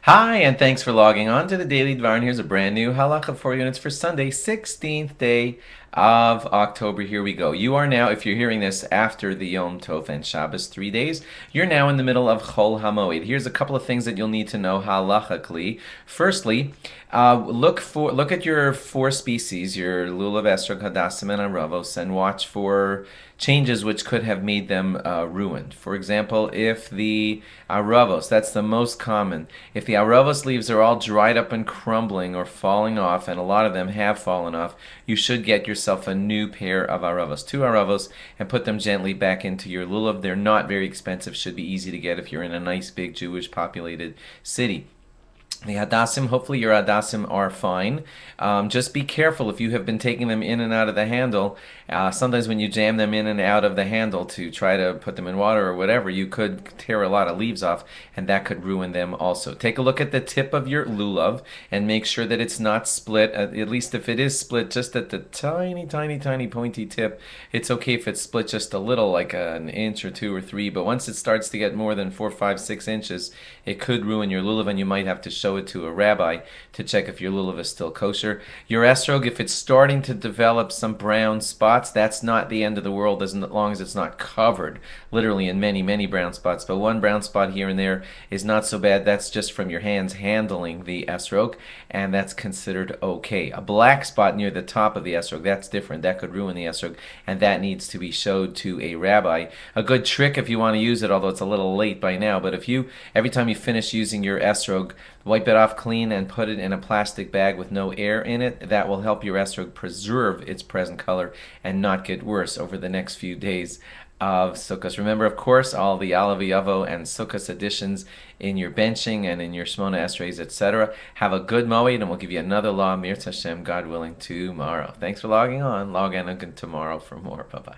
Hi, and thanks for logging on to the Daily Dvar. And here's a brand new halacha for you, and it's for Sunday, 16th day of October. Here we go. You are now, if you're hearing this after the Yom Tov and Shabbos, 3 days, you're now in the middle of Chol HaMoed. Here's a couple of things that you'll need to know halachically. Firstly, look at your four species, your lulav, esrog, hadassim, and aravos, and watch for changes which could have made them ruined. For example, if the aravos, that's the most common, if the aravos leaves are all dried up and crumbling or falling off, and a lot of them have fallen off, you should get yourself a new pair of aravos, two aravos, and put them gently back into your lulav. They're not very expensive, should be easy to get if you're in a nice big Jewish populated city. The hadassim, hopefully your hadassim are fine. Just be careful if you have been taking them in and out of the handle. Sometimes when you jam them in and out of the handle to try to put them in water or whatever, you could tear a lot of leaves off, and that could ruin them also. Take a look at the tip of your lulav and make sure that it's not split. At least if it is split just at the tiny, tiny, tiny pointy tip, it's okay if it's split just a little, like an inch or two or three. But once it starts to get more than 4, 5, 6 inches, it could ruin your lulav, and you might have to show it to a rabbi to check if your lulav is still kosher. Your esrog, if it's starting to develop some brown spots, that's not the end of the world as long as it's not covered literally in many, many brown spots. But one brown spot here and there is not so bad. That's just from your hands handling the esrog, and that's considered okay. A black spot near the top of the esrog, that's different. That could ruin the esrog, and that needs to be showed to a rabbi. A good trick if you want to use it, although it's a little late by now, but if you, every time you finish using your esrog, wipe it off clean and put it in a plastic bag with no air in it. That will help your esrog preserve its present color and not get worse over the next few days of Sukkot. Remember, of course, all the Alav Yavo and Sukkot additions in your benching and in your Shmona Esreis, etc. Have a good Moed, and we'll give you another law, Mir Tashem, God willing, tomorrow. Thanks for logging on. Log in again tomorrow for more. Bye-bye.